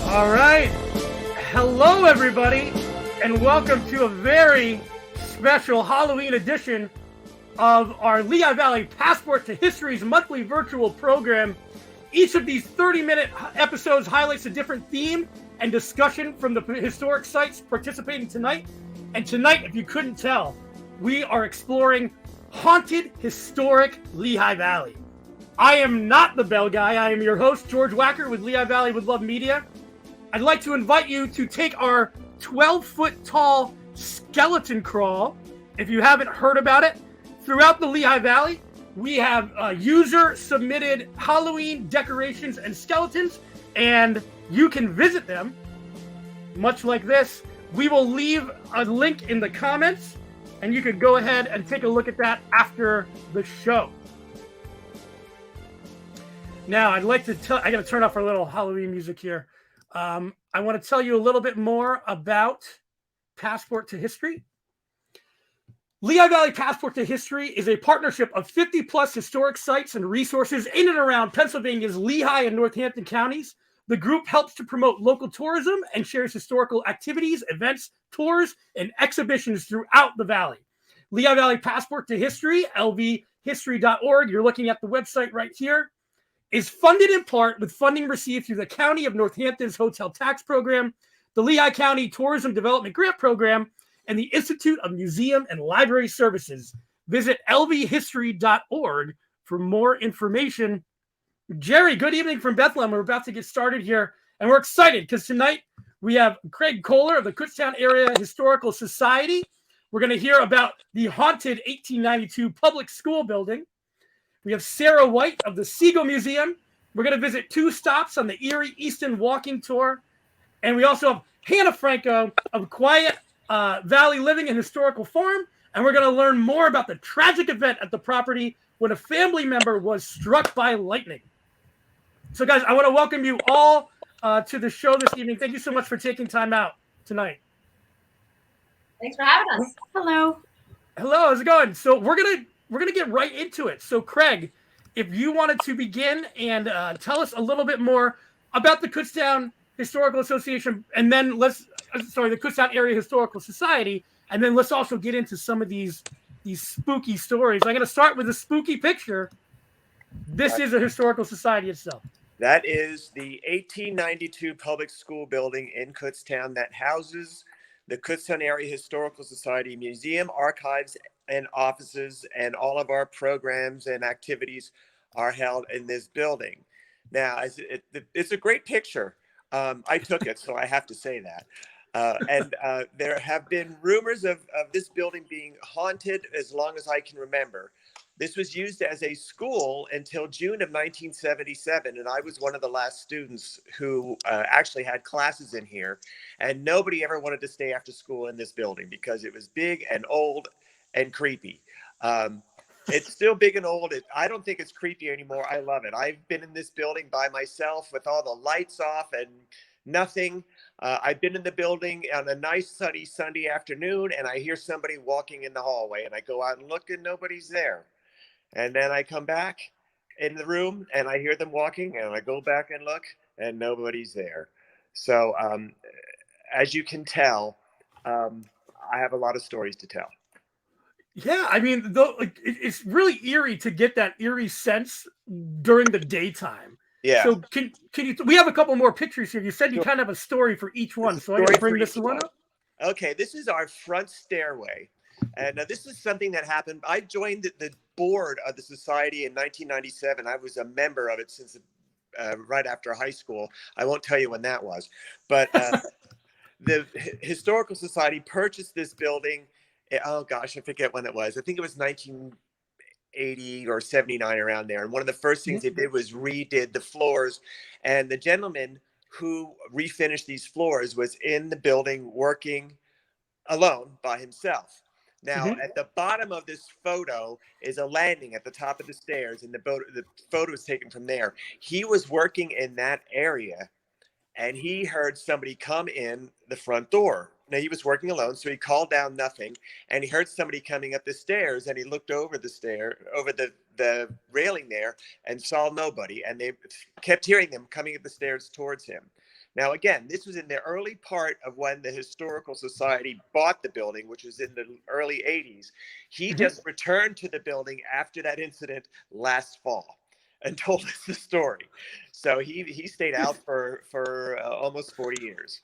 All right. Hello, everybody, and welcome to a very special Halloween edition of our Lehigh Valley Passport to History's monthly virtual program. Each of these 30-minute episodes highlights a different theme and discussion from the historic sites participating tonight. And tonight, if you couldn't tell, we are exploring haunted, historic Lehigh Valley. I am not the bell guy. I am your host, George Wacker with Lehigh Valley with Love Media. I'd like to invite you to take our 12-foot tall skeleton crawl. If you haven't heard about it, throughout the Lehigh Valley, we have user-submitted Halloween decorations and skeletons, and you can visit them, much like this. We will leave a link in the comments, and you can go ahead and take a look at that after the show. Now, I'd like to I got to turn off our little Halloween music here. I want to tell you a little bit more about Passport to History. Lehigh Valley Passport to History is a partnership of 50-plus historic sites and resources in and around Pennsylvania's Lehigh and Northampton counties. The group helps to promote local tourism and shares historical activities, events, tours, and exhibitions throughout the valley. Lehigh Valley Passport to History, lvhistory.org, you're looking at the website right here, is funded in part with funding received through the County of Northampton's Hotel Tax Program, the Lehigh County Tourism Development Grant Program, and the Institute of Museum and Library Services. Visit lvhistory.org for more information. Jerry, good evening from Bethlehem. We're about to get started here, and we're excited because tonight we have Craig Kohler of the Kutztown Area Historical Society. We're going to hear about the haunted 1892 public school building. We have Sarah White of the Sigal Museum. We're going to visit 2 stops on the Erie Easton Walking Tour. And we also have Hannah Franco of Quiet Valley Living and Historical Farm. And we're going to learn more about the tragic event at the property when a family member was struck by lightning. So, guys, I want to welcome you all to the show this evening. Thank you so much for taking time out tonight. Thanks for having us. Hello. Hello, how's it going? So we're gonna get right into it. So, Craig, if you wanted to begin and tell us a little bit more about the Kutztown Historical Association, and then the Kutztown Area Historical Society, and then let's also get into some of these spooky stories. I'm gonna start with a spooky picture. This is a historical society itself. That is the 1892 public school building in Kutztown that houses the Kutztown Area Historical Society Museum, archives, and offices, and all of our programs and activities are held in this building. Now, it's a great picture. I took it, so I have to say that. And there have been rumors of this building being haunted as long as I can remember. This was used as a school until June of 1977, and I was one of the last students who actually had classes in here, and nobody ever wanted to stay after school in this building because it was big and old and creepy. It's still big and old. I don't think it's creepy anymore. I love it. I've been in this building by myself with all the lights off and nothing. I've been in the building on a nice sunny Sunday afternoon, and I hear somebody walking in the hallway, and I go out and look, and nobody's there. And then I come back in the room, and I hear them walking, and I go back and look, and nobody's there. So as you can tell, I have a lot of stories to tell. Yeah, I mean, it's really eerie to get that eerie sense during the daytime. Yeah. So can you? We have a couple more pictures here. You said you kind of have a story for each one, so I'm going to bring this one up. Okay, this is our front stairway, and this is something that happened. I joined the board of the society in 1997. I was a member of it since right after high school. I won't tell you when that was, but the Historical Society purchased this building. Oh gosh, I forget when it was. I think it was 1980 or 79, around there. And one of the first things they did was redid the floors. And the gentleman who refinished these floors was in the building working alone by himself. Now, at the bottom of this photo is a landing at the top of the stairs, and the photo is taken from there. He was working in that area, and he heard somebody come in the front door. Now he was working alone, so he called down nothing, and he heard somebody coming up the stairs, and he looked over the railing there, and saw nobody, and they kept hearing them coming up the stairs towards him. Now, again, this was in the early part of when the Historical Society bought the building, which was in the early 80s. He just returned to the building after that incident last fall and told us the story. So he stayed out for almost 40 years.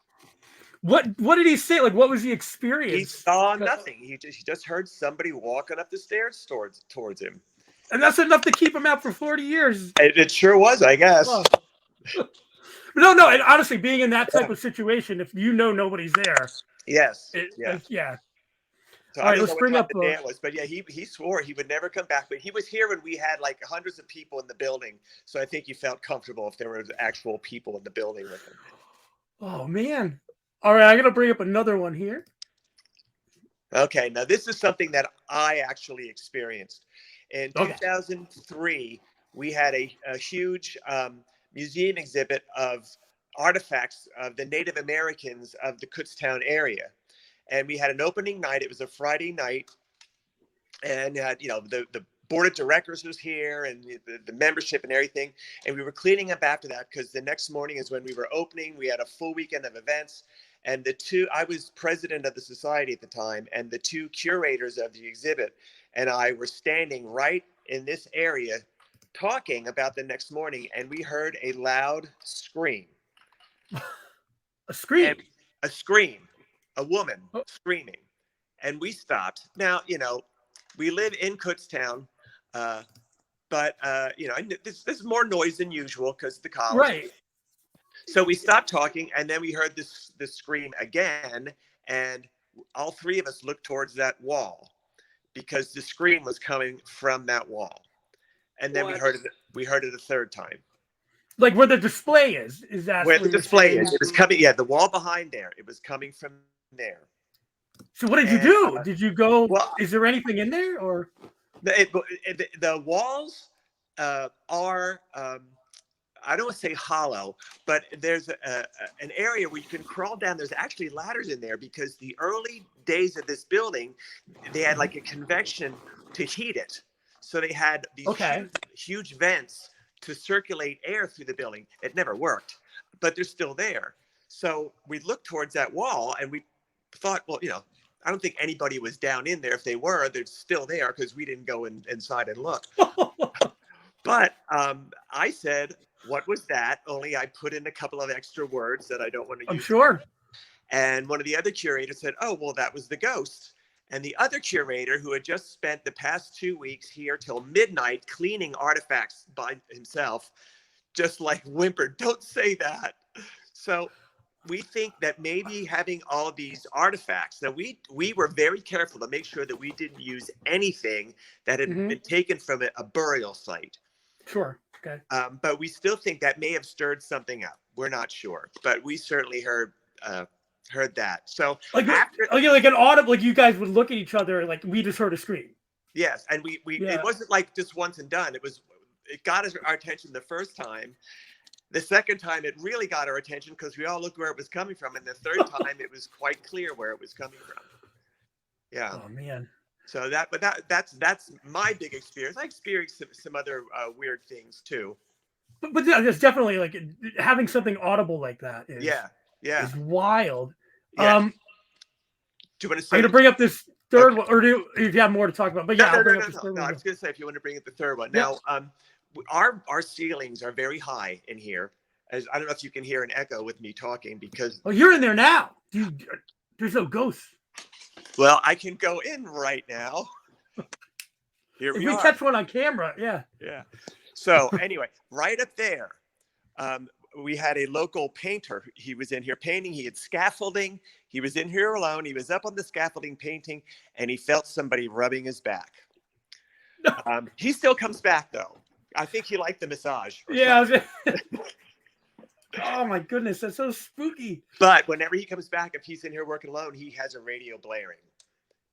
What did he say? Like, what was the He experience? saw nothing. He just heard somebody walking up the stairs towards him. And that's enough to keep him out for 40 years. It sure was, I guess. Oh. No. And honestly, being in that type of situation, if you know nobody's there. Yes. Yeah. So All right, let's bring up the day it was, but yeah, he swore he would never come back. But he was here when we had like hundreds of people in the building, so I think he felt comfortable if there were actual people in the building with him. Oh man! All right, I'm gonna bring up another one here. Okay, now this is something that I actually experienced in 2003. We had a huge museum exhibit of artifacts of the Native Americans of the Kutztown area. And we had an opening night. It was a Friday night. And, the board of directors was here and the membership and everything. And we were cleaning up after that because the next morning is when we were opening. We had a full weekend of events. And I was president of the society at the time. And the two curators of the exhibit and I were standing right in this area talking about the next morning. And we heard a loud scream. A scream? A scream. A woman screaming, and we stopped. Now, we live in Kutztown, but there's more noise than usual because the college. Right. So we stopped talking, and then we heard this scream again, and all three of us looked towards that wall because the scream was coming from that wall, and then we heard it a third time. Like where the display is that where the display is? It was coming. Yeah, the wall behind there. It was coming from there. So what did you do? Did you go? Well, is there anything in there, or the walls are? I don't want to say hollow, but there's an area where you can crawl down. There's actually ladders in there because the early days of this building, they had like a convection to heat it. So they had these huge vents to circulate air through the building. It never worked, but they're still there. So we looked towards that wall and we thought, well, I don't think anybody was down in there. If they were, they're still there because we didn't go inside and look. But I said, what was that? Only I put in a couple of extra words that I don't want to use. I'm sure. And one of the other curators said, oh, well, that was the ghost. And the other curator, who had just spent the past 2 weeks here till midnight cleaning artifacts by himself, just like whimpered, don't say that. So we think that maybe having all these artifacts, that we were very careful to make sure that we didn't use anything that had been taken from a burial site. Sure. Okay. But we still think that may have stirred something up. We're not sure, but we certainly heard that. So like an audible, like you guys would look at each other like we just heard a scream. Yes, and we it wasn't like just once and done. It got our attention the first time. The second time, it really got our attention because we all looked where it was coming from. And the third time, it was quite clear where it was coming from. Yeah. Oh, man. So that's my big experience. I experienced some other weird things, too. But there's definitely, like, having something audible like that is, is wild. Yeah. Do you want to say? I'm going to bring up this third one, or do you have more to talk about? But I'll bring up this third one. I was going to say, if you want to bring up the third one. Now, our ceilings are very high in here. As I don't know if you can hear an echo with me talking because you're in there now. Dude, there's no ghosts. Well, I can go in right now. Here we are. If we catch one on camera, yeah. So anyway, right up there, we had a local painter. He was in here painting. He had scaffolding. He was in here alone. He was up on the scaffolding painting, and he felt somebody rubbing his back. He still comes back though. I think he liked the massage. Oh my goodness, that's so spooky. But whenever he comes back, if he's in here working alone, he has a radio blaring.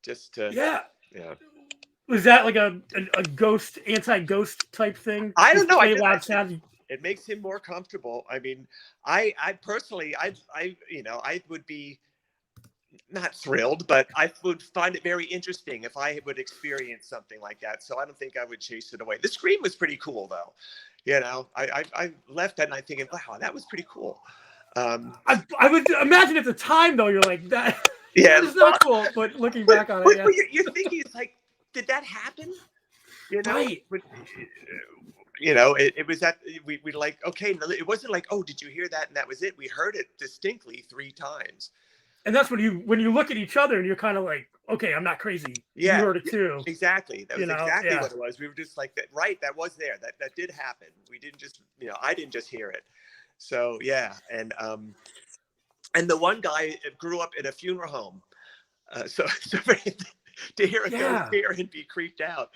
Just to Was that like a ghost, anti-ghost type thing? I don't know. Loud sound. It makes him more comfortable. I mean, I personally, I would be not thrilled, but I would find it very interesting if I would experience something like that. So I don't think I would chase it away. The screen was pretty cool, though. I left that night thinking, wow, that was pretty cool. I would imagine at the time, though, you're like, that is not cool. But looking back on it, but you're thinking, it's like, did that happen? Right. But, it was that we like, okay, it wasn't like, oh, did you hear that? And that was it. We heard it distinctly 3 times. And that's when you look at each other and you're kind of like, okay, I'm not crazy. Yeah, you heard it too. Exactly. That was exactly what it was. We were just like that. Right. That was there. That did happen. We didn't just, I didn't just hear it. So yeah. And the one guy grew up in a funeral home. So to hear a ghost here and be creeped out,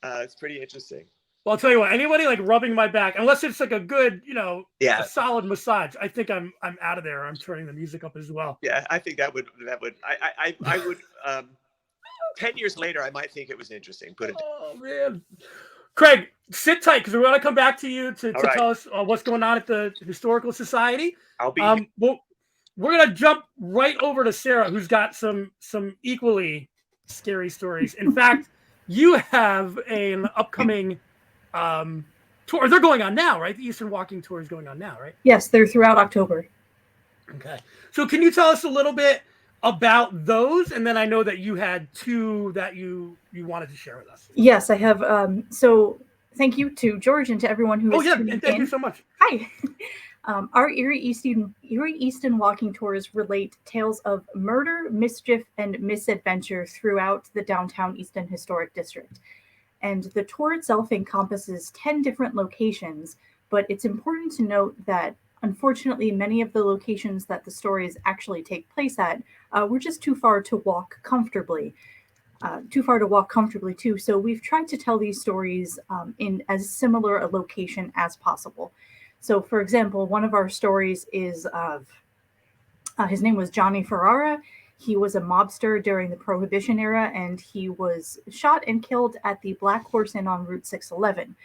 it's pretty interesting. Well, I'll tell you what, anybody like rubbing my back, unless it's like a good, a solid massage, I think I'm out of there. I'm turning the music up as well. Yeah, I think that would, I would, 10 years later, I might think it was interesting. Oh, man. Craig, sit tight because we're going to come back to you to tell us what's going on at the Historical Society. I'll be we're going to jump right over to Sarah, who's got some equally scary stories. In fact, you have an upcoming tour. They're going on now, right? The Eastern Walking Tour is going on now, right? Yes, they're throughout October. Okay. So can you tell us a little bit about those? And then I know that you had 2 that you wanted to share with us. Yes, I have. So thank you to George and to everyone who is tuning in. Thank you so much. Hi. Our Erie Easton Walking Tours relate tales of murder, mischief, and misadventure throughout the downtown Easton Historic District. And the tour itself encompasses 10 different locations, but it's important to note that unfortunately, many of the locations that the stories actually take place at were just too far to walk comfortably. Too. So we've tried to tell these stories in as similar a location as possible. So, for example, one of our stories is of his name was Johnny Ferrara. He was a mobster during the Prohibition era, and he was shot and killed at the Black Horse Inn on Route 611.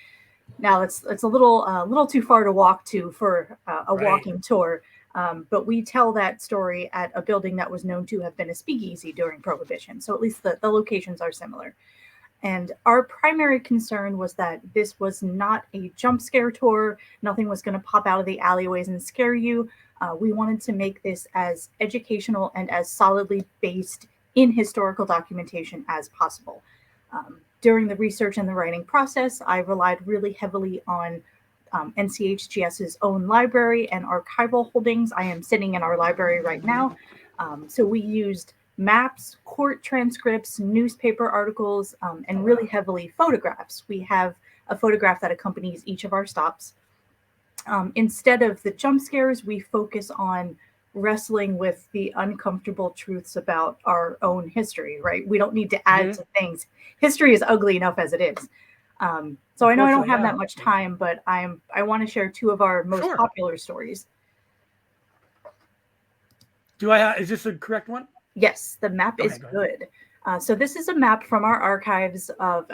Now, it's a little too far to walk to for a walking tour, but we tell that story at a building that was known to have been a speakeasy during Prohibition. So at least the locations are similar. And our primary concern was that this was not a jump scare tour. Nothing was going to pop out of the alleyways and scare you. We wanted to make this as educational and as solidly based in historical documentation as possible. During the research and the writing process, I relied really heavily on NCHGS's own library and archival holdings. I am sitting in our library right now. So we used maps, court transcripts, newspaper articles, and really heavily photographs. We have a photograph that accompanies each of our stops. Instead of the jump scares, we focus on wrestling with the uncomfortable truths about our own history, right? We don't need to add to things. History is ugly enough as it is. So I know I don't have that much time, but I want to share 2 of our most popular stories. Is this a correct one? Yes, the map is good. So this is a map from our archives of,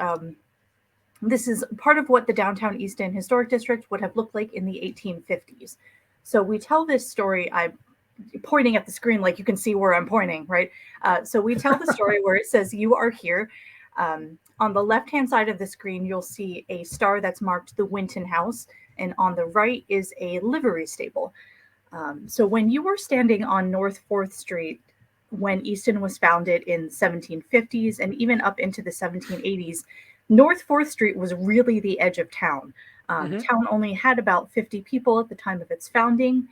this is part of what the downtown Easton Historic District would have looked like in the 1850s. So we tell this story, I'm pointing at the screen like you can see where I'm pointing, right? So we tell the story where it says, "You are here." On the left-hand side of the screen, you'll see a star that's marked the Winton House, and on the right is a livery stable. So when you were standing on North 4th Street, when Easton was founded in the 1750s and even up into the 1780s, North 4th Street was really the edge of town. Town only had about 50 people at the time of its founding,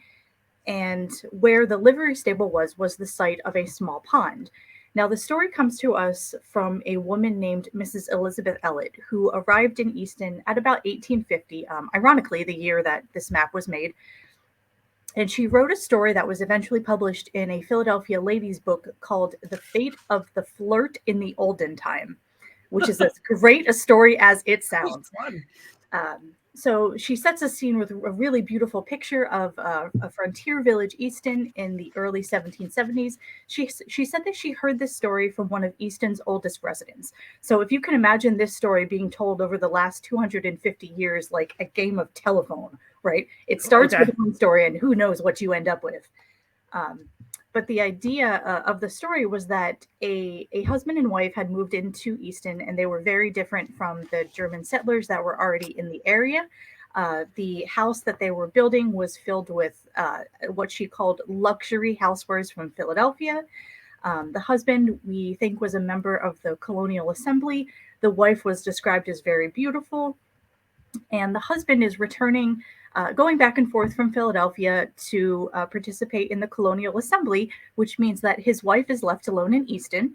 and where the livery stable was the site of a small pond. Now, the story comes to us from a woman named Mrs. Elizabeth Ellett, who arrived in Easton at about 1850, ironically, the year that this map was made. And she wrote a story that was eventually published in a Philadelphia ladies' book called The Fate of the Flirt in the Olden Time, which is as great a story as it sounds. So she sets a scene with a really beautiful picture of a frontier village, Easton, in the early 1770s. She said that she heard this story from one of Easton's oldest residents. So if you can imagine this story being told over the last 250 years, like a game of telephone, right? It starts with one story and who knows what you end up with. but the idea of the story was that a husband and wife had moved into Easton, and they were very different from the German settlers that were already in the area. The house that they were building was filled with what she called luxury housewares from Philadelphia. The husband, we think, was a member of the Colonial Assembly. The wife was described as very beautiful. And the husband is returning, going back and forth from Philadelphia to participate in the Colonial Assembly, which means that his wife is left alone in Easton.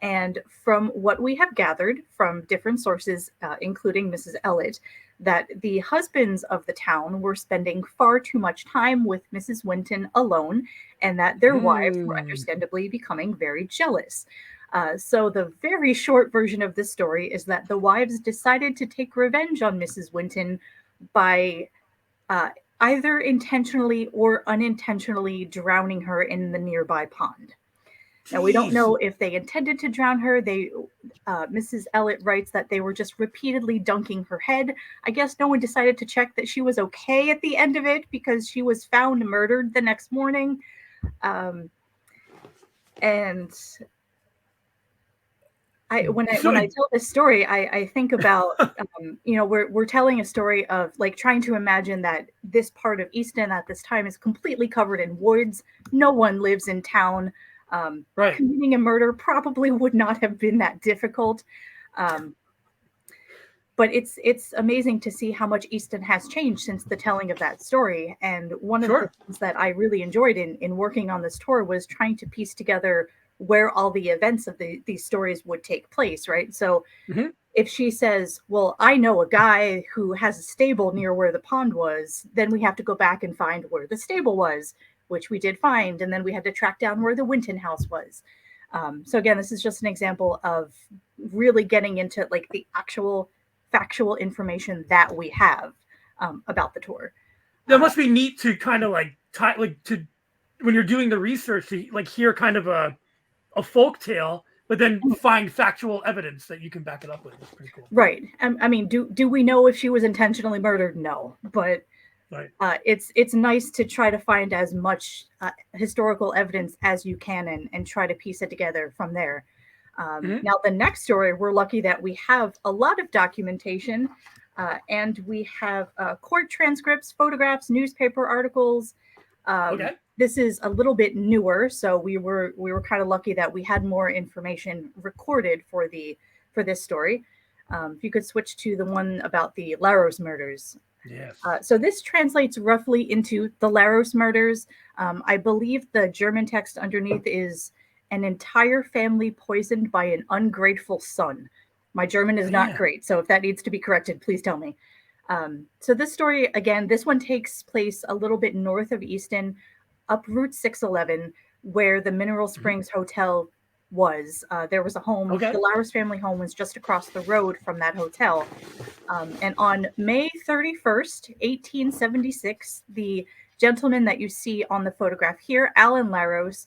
And from what we have gathered from different sources, including Mrs. Ellett, that the husbands of the town were spending far too much time with Mrs. Winton alone, and that their wives were understandably becoming very jealous. So the very short version of this story is that the wives decided to take revenge on Mrs. Winton by either intentionally or unintentionally drowning her in the nearby pond. Now, we don't know if they intended to drown her. Mrs. Ellett writes that they were just repeatedly dunking her head. I guess no one decided to check that she was okay at the end of it because she was found murdered the next morning. And when I tell this story, I think about we're telling a story of like trying to imagine that this part of Easton at this time is completely covered in woods. No one lives in town. Right. Committing a murder probably would not have been that difficult. But it's amazing to see how much Easton has changed since the telling of that story. And one of the things that I really enjoyed in working on this tour was trying to piece together where all the events of these stories would take place, right? So if she says, well, I know a guy who has a stable near where the pond was, then we have to go back and find where the stable was, which we did find. And then we had to track down where the Winton house was. So again, this is just an example of really getting into like the actual factual information that we have about the tour. That must be neat to kind of like to when you're doing the research to like hear kind of a folk tale, but then find factual evidence that you can back it up with. It's pretty cool. Right. I mean, do we know if she was intentionally murdered? No, but it's nice to try to find as much historical evidence as you can and try to piece it together from there. Now, the next story, we're lucky that we have a lot of documentation, and we have court transcripts, photographs, newspaper articles. This is a little bit newer, so we were kind of lucky that we had more information recorded for this story. If you could switch to the one about the Laros murders. Yes. So this translates roughly into the Laros murders. I believe the German text underneath is an entire family poisoned by an ungrateful son. My German is not great, so if that needs to be corrected, please tell me. So this story, again, this one takes place a little bit north of Easton, up Route 611, where the Mineral Springs Hotel was. There was a home. The Laros family home was just across the road from that hotel. And on May 31st, 1876, the gentleman that you see on the photograph here, Alan Laros,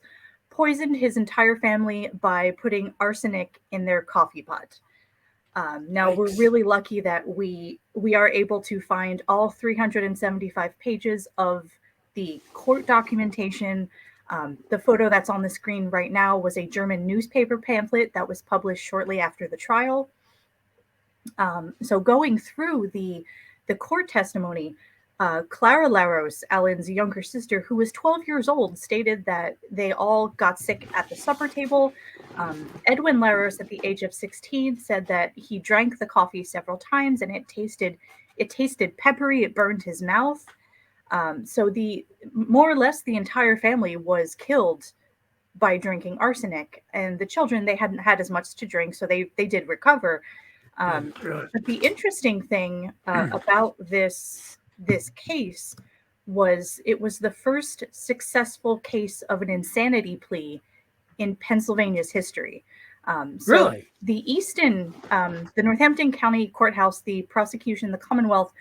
poisoned his entire family by putting arsenic in their coffee pot. Now, we're really lucky that we are able to find all 375 pages of the court documentation. The photo that's on the screen right now was a German newspaper pamphlet that was published shortly after the trial. So going through the court testimony, Clara Laros, Alan's younger sister, who was 12 years old, stated that they all got sick at the supper table. Edwin Laros, at the age of 16, said that he drank the coffee several times and it tasted peppery. It burned his mouth. So more or less the entire family was killed by drinking arsenic, and the children, they hadn't had as much to drink, so they did recover. But the interesting thing about this case was it was the first successful case of an insanity plea in Pennsylvania's history. Really? The Easton, the Northampton County Courthouse, the prosecution, the Commonwealth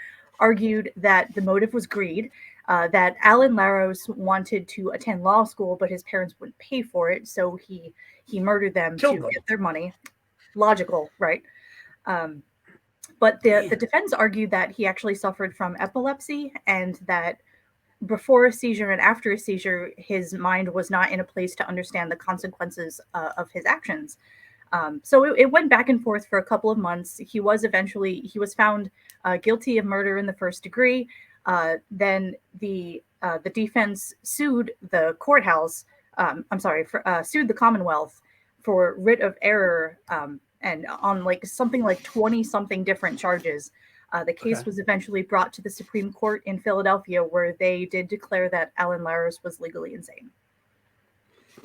argued that the motive was greed, that Alan Laros wanted to attend law school, but his parents wouldn't pay for it, so he murdered them to get their money. Logical, right? But the defense argued that he actually suffered from epilepsy and that before a seizure and after a seizure, his mind was not in a place to understand the consequences of his actions. So it went back and forth for a couple of months. He was found guilty of murder in the first degree. Then the defense sued the courthouse. Sued the Commonwealth for writ of error, and on like something like 20 something different charges. The case was eventually brought to the Supreme Court in Philadelphia, where they did declare that Alan Laris was legally insane.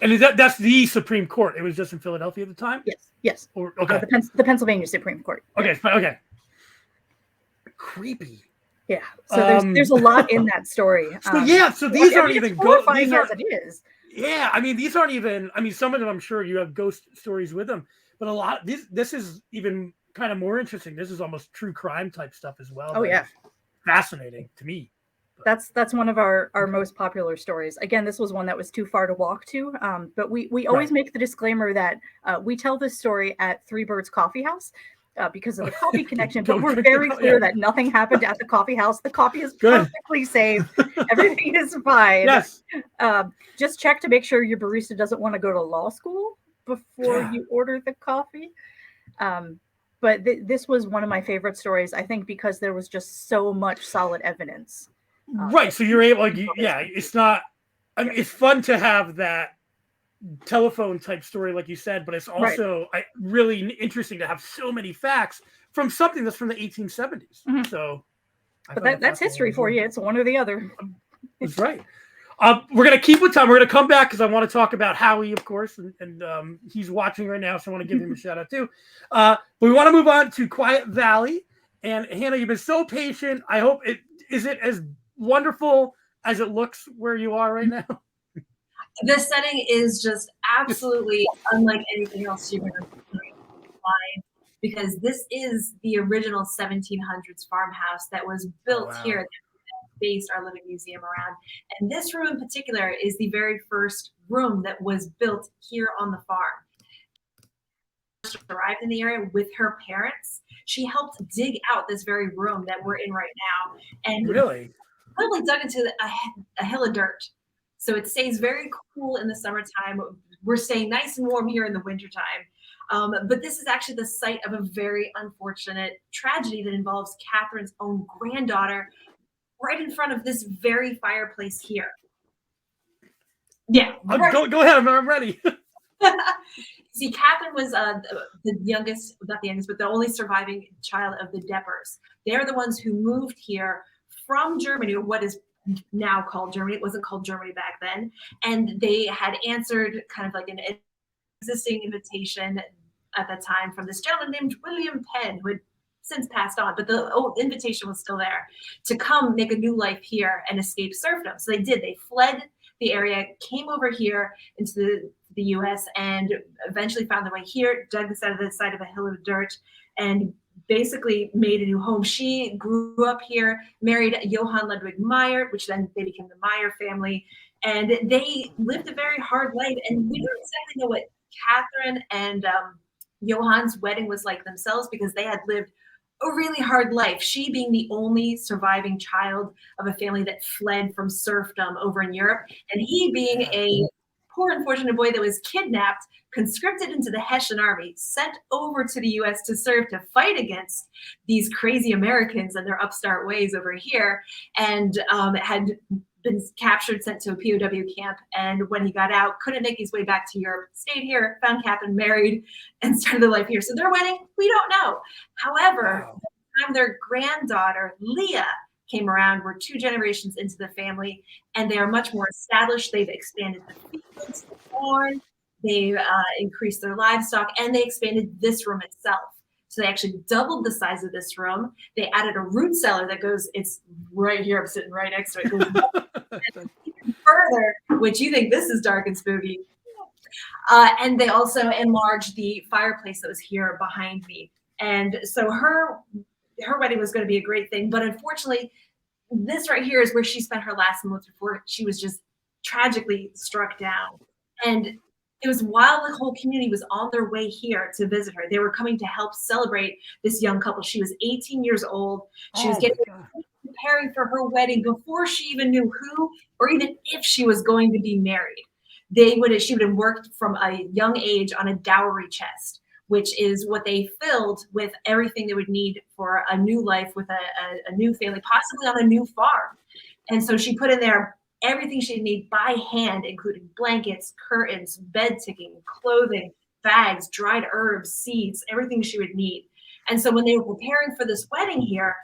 And that's the Supreme Court? It was just in Philadelphia at the time? Yes. Okay. The Pennsylvania Supreme Court. Okay. Creepy. Yeah. So there's a lot in that story. So these aren't even horrifying as it is. Yeah, I mean, these aren't even. I mean, some of them I'm sure you have ghost stories with them, but a lot. This is even kind of more interesting. This is almost true crime type stuff as well. Oh yeah, fascinating to me. That's one of our most popular stories. Again, this was one that was too far to walk to, but we always make the disclaimer that we tell this story at Three Birds Coffee House because of the coffee connection, but we're very clear that nothing happened at the coffee house. The coffee is perfectly safe. Everything is fine. Yes. Just check to make sure your barista doesn't want to go to law school before you order the coffee. But this was one of my favorite stories, I think, because there was just so much solid evidence. Right. So you're able, it's not, I mean, it's fun to have that telephone type story, like you said, but it's also really interesting to have so many facts from something that's from the 1870s. Mm-hmm. So, but that's history for you. It's one or the other. That's right. We're going to keep with time. We're going to come back because I want to talk about Howie, of course, and he's watching right now, so I want to give him a shout out too. But we want to move on to Quiet Valley. And Hannah, you've been so patient. I hope is it as wonderful as it looks where you are right now? The setting is just absolutely unlike anything else you're going to find, because this is the original 1700s farmhouse that was built here, that based our living museum around. And this room in particular is the very first room that was built here on the farm. She arrived in the area with her parents. She helped dig out this very room that we're in right now, and really dug into a hill of dirt. So it stays very cool in the summertime. We're staying nice and warm here in the wintertime. But this is actually the site of a very unfortunate tragedy that involves Catherine's own granddaughter right in front of this very fireplace here. Yeah. Go ahead. I'm ready. See, Catherine was the youngest, not the youngest, but the only surviving child of the Deppers. They're the ones who moved here from Germany, or what is now called Germany. It wasn't called Germany back then. And they had answered kind of like an existing invitation at that time from this gentleman named William Penn, who had since passed on, but the old invitation was still there to come make a new life here and escape serfdom. So they did. They fled the area, came over here into the U.S., and eventually found their way here, dug this out of the side of a hill of dirt, and basically made a new home. She grew up here, married Johann Ludwig Meyer, which then they became the Meyer family, and they lived a very hard life. And we don't exactly know what Catherine and Johann's wedding was like themselves, because they had lived a really hard life. She being the only surviving child of a family that fled from serfdom over in Europe, and he being a poor, unfortunate boy that was kidnapped, conscripted into the Hessian army, sent over to the U.S. to serve, to fight against these crazy Americans and their upstart ways over here, and had been captured, sent to a POW camp. And when he got out, couldn't make his way back to Europe, stayed here, found Catherine, married, and started their life here. So their wedding, we don't know. However, by the time their granddaughter, Leah, came around, we're 2 generations into the family, and they are much more established. They've expanded the fields, the corn, they've increased their livestock, and they expanded this room itself. So they actually doubled the size of this room. They added a root cellar that goes, it's right here, I'm sitting right next to it. It goes even further, which you think this is dark and spooky. And they also enlarged the fireplace that was here behind me. And so her wedding was going to be a great thing, but unfortunately, this right here is where she spent her last month before she was just tragically struck down. And it was while the whole community was on their way here to visit her. They were coming to help celebrate this young couple. She was 18 years old. She was getting preparing for her wedding before she even knew who or even if she was going to be married. She would have worked from a young age on a dowry chest, which is what they filled with everything they would need for a new life with a new family, possibly on a new farm. And so she put in there everything she'd need by hand, including blankets, curtains, bed ticking, clothing, bags, dried herbs, seeds, everything she would need. And so when they were preparing for this wedding here,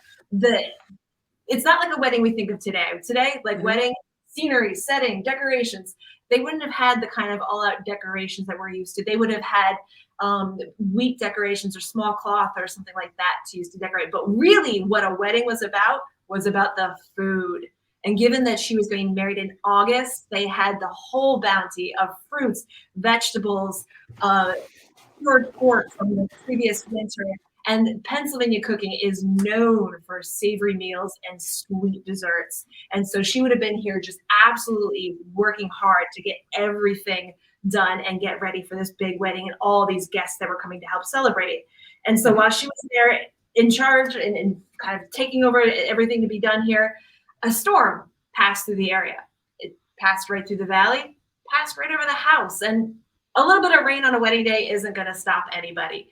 it's not like a wedding we think of today. Today, like wedding, scenery, setting, decorations, they wouldn't have had the kind of all-out decorations that we're used to. They would have had wheat decorations or small cloth or something like that to use to decorate. But really what a wedding was about the food. And given that she was getting married in August, they had the whole bounty of fruits, vegetables, cured pork from the previous winter. And Pennsylvania cooking is known for savory meals and sweet desserts. And so she would have been here just absolutely working hard to get everything done and get ready for this big wedding and all these guests that were coming to help celebrate. And so while she was there in charge and kind of taking over everything to be done here, a storm passed through the area. It passed right through the valley, passed right over the house. And a little bit of rain on a wedding day isn't going to stop anybody.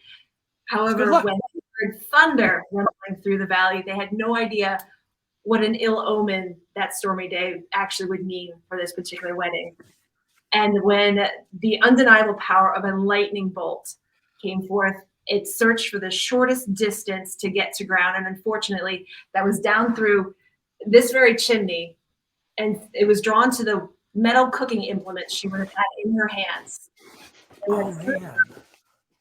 However, when they heard thunder rumbling through the valley, they had no idea what an ill omen that stormy day actually would mean for this particular wedding. And when the undeniable power of a lightning bolt came forth, it searched for the shortest distance to get to ground. And unfortunately, that was down through this very chimney. And it was drawn to the metal cooking implements she would have had in her hands.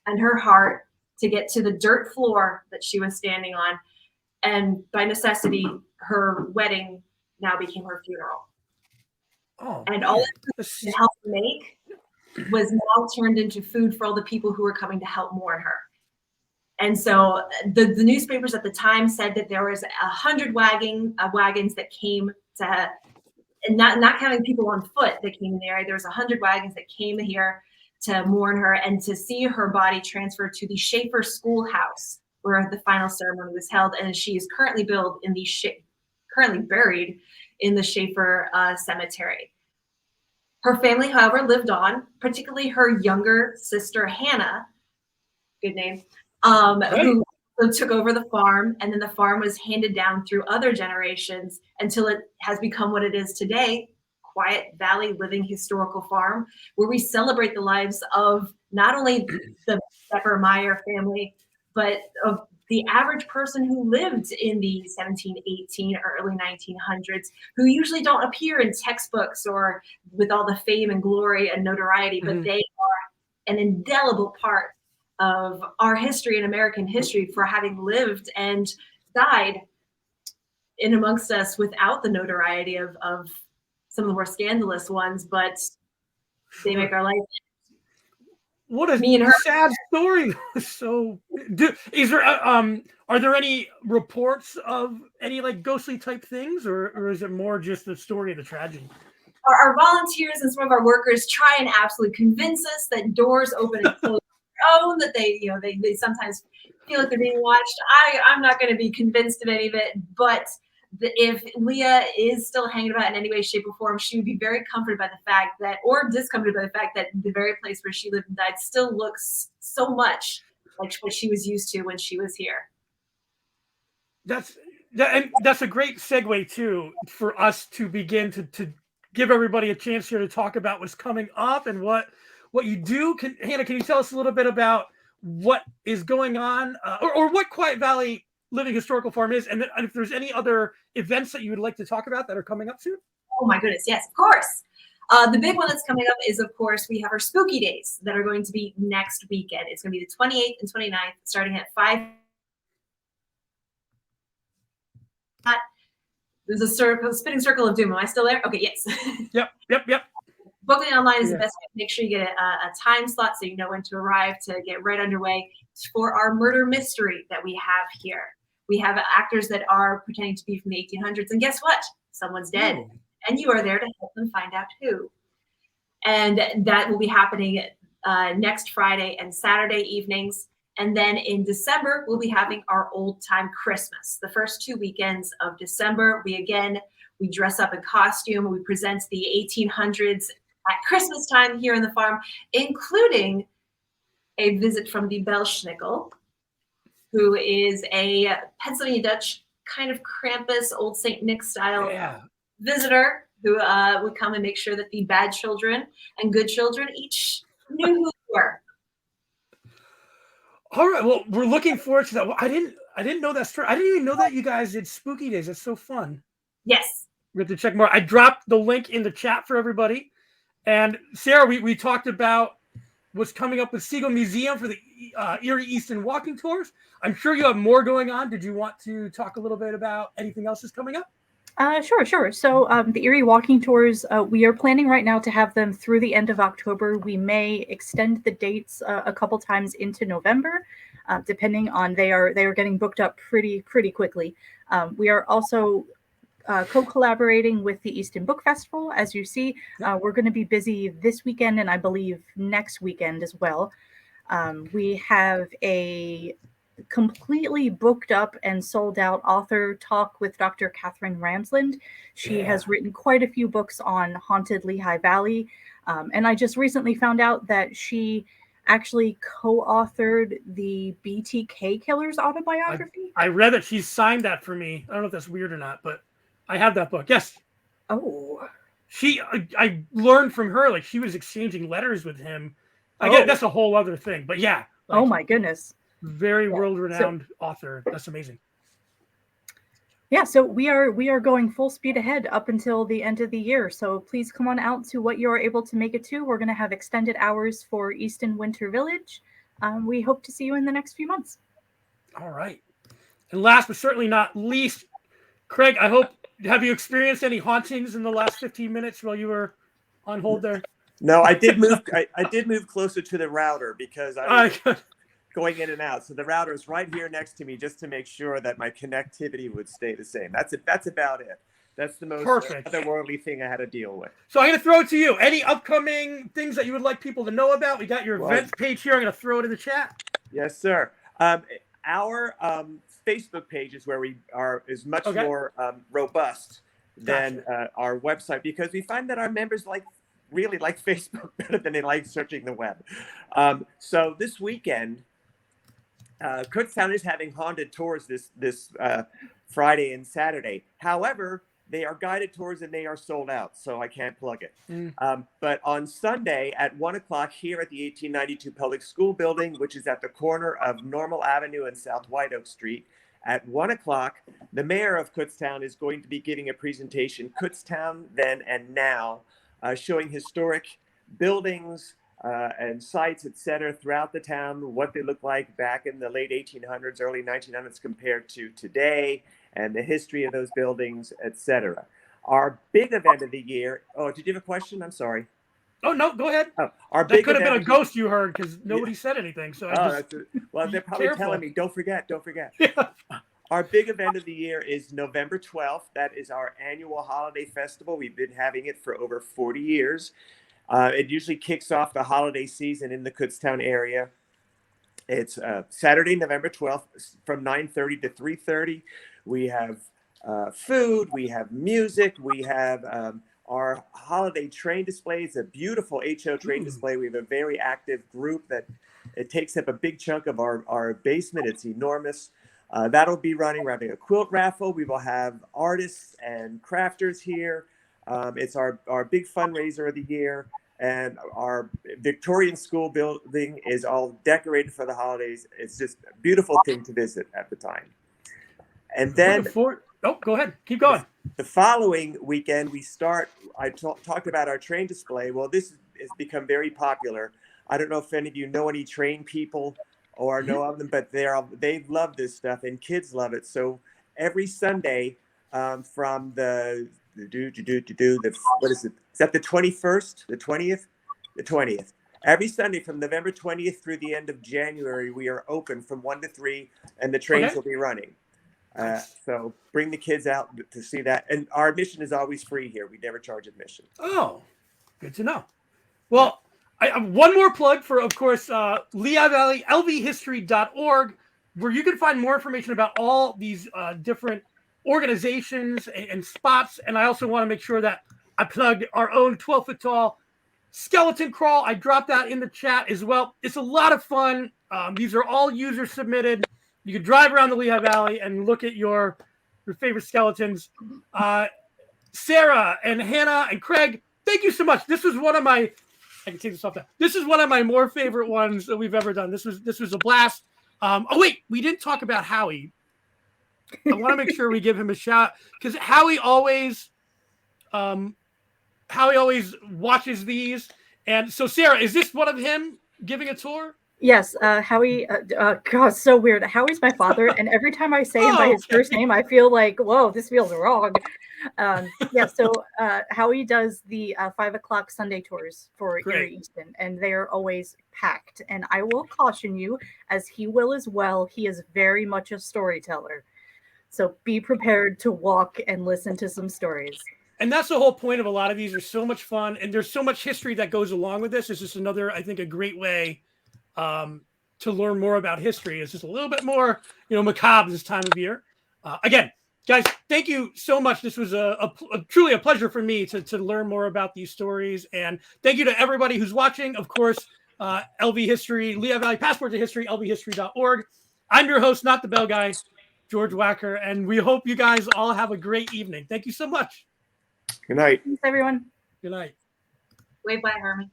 And her heart to get to the dirt floor that she was standing on. And by necessity, her wedding now became her funeral. And all it could help make was now turned into food for all the people who were coming to help mourn her. And so the newspapers at the time said that there was 100 wagons that came to, and not counting people on foot that came in the area, there was 100 wagons that came here to mourn her and to see her body transferred to the Schaefer Schoolhouse, where the final ceremony was held. And she is currently buried in the Schaefer Cemetery. Her family, however, lived on, particularly her younger sister, Hannah, good name, who took over the farm. And then the farm was handed down through other generations until it has become what it is today, Quiet Valley Living Historical Farm, where we celebrate the lives of not only the Becker-Meyer family, but of the average person who lived in the 1718 or early 1900s, who usually don't appear in textbooks or with all the fame and glory and notoriety, but they are an indelible part of our history and American history for having lived and died in amongst us without the notoriety of some of the more scandalous ones, but they make our life. What a sad story. So, are there any reports of any like ghostly type things, or is it more just the story of the tragedy? Our volunteers and some of our workers try and absolutely convince us that doors open and close on their own, that they sometimes feel like they're being watched. I'm not going to be convinced of any of it, but if Leah is still hanging about in any way, shape, or form, she would be very comforted by the fact that, or discomforted by the fact that the very place where she lived and died still looks so much like what she was used to when she was here. That's a great segue too for us to begin to give everybody a chance here to talk about what's coming up and what you do. Hannah, can you tell us a little bit about what is going on, or what Quiet Valley Living Historical Farm is, and if there's any other events that you would like to talk about that are coming up soon? Oh my goodness, yes, of course. The big one that's coming up is, of course, we have our spooky days that are going to be next weekend. It's going to be the 28th and 29th, starting at 5. There's a spinning circle of doom. Am I still there? Okay, yes. Yep. Booking online is the best way. Make sure you get a time slot so you know when to arrive to get right underway for our murder mystery that we have here. We have actors that are pretending to be from the 1800s, and guess what? Someone's dead, and you are there to help them find out who. And that will be happening next Friday and Saturday evenings. And then in December, we'll be having our old time Christmas. The first 2 weekends of December, we dress up in costume. We present the 1800s at Christmas time here in the farm, including a visit from the Belschnickel, who is a Pennsylvania Dutch kind of Krampus, Old St. Nick style visitor who would come and make sure that the bad children and good children each knew who they were. All right. Well, we're looking forward to that. Well, I didn't know that story. I didn't even know that you guys did spooky days. That's so fun. Yes. We have to check more. I dropped the link in the chat for everybody. And Sarah, we talked about what's coming up with Sigal Museum for the Erie Easton walking tours. I'm sure you have more going on. Did you want to talk a little bit about anything else that's coming up? Sure. So the Erie walking tours, we are planning right now to have them through the end of October. We may extend the dates a couple times into November, depending on they are getting booked up pretty quickly. We are also co-collaborating with the Easton Book Festival. As you see, we're going to be busy this weekend and I believe next weekend as well. We have a completely booked up and sold out author talk with Dr. Catherine Ramsland. She has written quite a few books on haunted Lehigh Valley. And I just recently found out that she actually co-authored the BTK Killer's autobiography. I read that she signed that for me. I don't know if that's weird or not, but I have that book. Yes. Oh. I learned from her, like she was exchanging letters with him. Again, that's a whole other thing, but yeah. Like, oh my goodness. Very world-renowned author. That's amazing. Yeah, so we are going full speed ahead up until the end of the year. So please come on out to what you're able to make it to. We're going to have extended hours for Easton Winter Village. We hope to see you in the next few months. All right. And last but certainly not least, Craig, have you experienced any hauntings in the last 15 minutes while you were on hold there? No, I did move. I did move closer to the router because I was going in and out. So the router is right here next to me just to make sure that my connectivity would stay the same. That's it. That's about it. That's the most otherworldly thing I had to deal with. So I'm going to throw it to you. Any upcoming things that you would like people to know about? We got your events page here. I'm going to throw it in the chat. Yes, sir. Our Facebook page is where is much more robust than our website because we find that our members really like Facebook better than they like searching the web. So this weekend, Kutztown is having haunted tours this Friday and Saturday. However, they are guided tours and they are sold out, so I can't plug it. But on Sunday at 1 o'clock here at the 1892 Public School Building, which is at the corner of Normal Avenue and South White Oak Street, at 1 o'clock, the mayor of Kutztown is going to be giving a presentation, Kutztown Then and Now, showing historic buildings and sites, etc., throughout the town, what they look like back in the late 1800s, early 1900s compared to today, and the history of those buildings, etc. Our big event of the year. Oh, did you have a question? I'm sorry. Oh no, go ahead. Oh, our that big could have been a event ghost you heard because nobody said anything. So well, they're probably telling me, don't forget. Yeah. Our big event of the year is November 12th. That is our annual holiday festival. We've been having it for over 40 years. It usually kicks off the holiday season in the Kutztown area. It's Saturday, November 12th from 9:30 to 3:30. We have food, we have music, we have our holiday train display. It's a beautiful HO train display. We have a very active group that it takes up a big chunk of our basement. It's enormous. That'll be running. We're having a quilt raffle. We will have artists and crafters here. It's our big fundraiser of the year. And our Victorian school building is all decorated for the holidays. It's just a beautiful thing to visit at the time. And then, go ahead. Keep going. The following weekend, we start. I talked about our train display. Well, this has become very popular. I don't know if any of you know any train people or know of them, but they love this stuff and kids love it. So every Sunday, from the what is it? Is that the 21st, the 20th, the 20th? Every Sunday from November 20th through the end of January, we are open from 1 to 3, and the trains will be running. So bring the kids out to see that. And our admission is always free here. We never charge admission. Oh, good to know. Well, I have one more plug for, of course, Lehigh Valley, lvhistory.org, where you can find more information about all these different organizations and spots. And I also want to make sure that I plugged our own 12-foot tall skeleton crawl. I dropped that in the chat as well. It's a lot of fun. These are all user submitted. You can drive around the Lehigh Valley and look at your favorite skeletons. Sarah and Hannah and Craig, thank you so much. This was one of my, I can take this off now. This is one of my more favorite ones that we've ever done. This was a blast. Oh wait, we didn't talk about Howie. I want to make sure we give him a shout because Howie always watches these. And so Sarah, is this one of him giving a tour? Yes, Howie. God, so weird. Howie's my father, and every time I say him by his first name, I feel like, whoa, this feels wrong. Yeah, so Howie does the 5 o'clock Sunday tours for Erie Easton, and they're always packed. And I will caution you, as he will as well, he is very much a storyteller. So be prepared to walk and listen to some stories. And that's the whole point of a lot of these. They're so much fun, and there's so much history that goes along with this. It's just another, I think, a great way to learn more about history. It's just a little bit more, macabre this time of year. Again, guys, thank you so much. This was a truly a pleasure for me to learn more about these stories. And thank you to everybody who's watching. Of course, LV History, Lehigh Valley Passport to History, lvhistory.org. I'm your host, not the bell guy, George Wacker, and we hope you guys all have a great evening. Thank you so much. Good night. Thanks, everyone. Good night. Wave bye, Herman.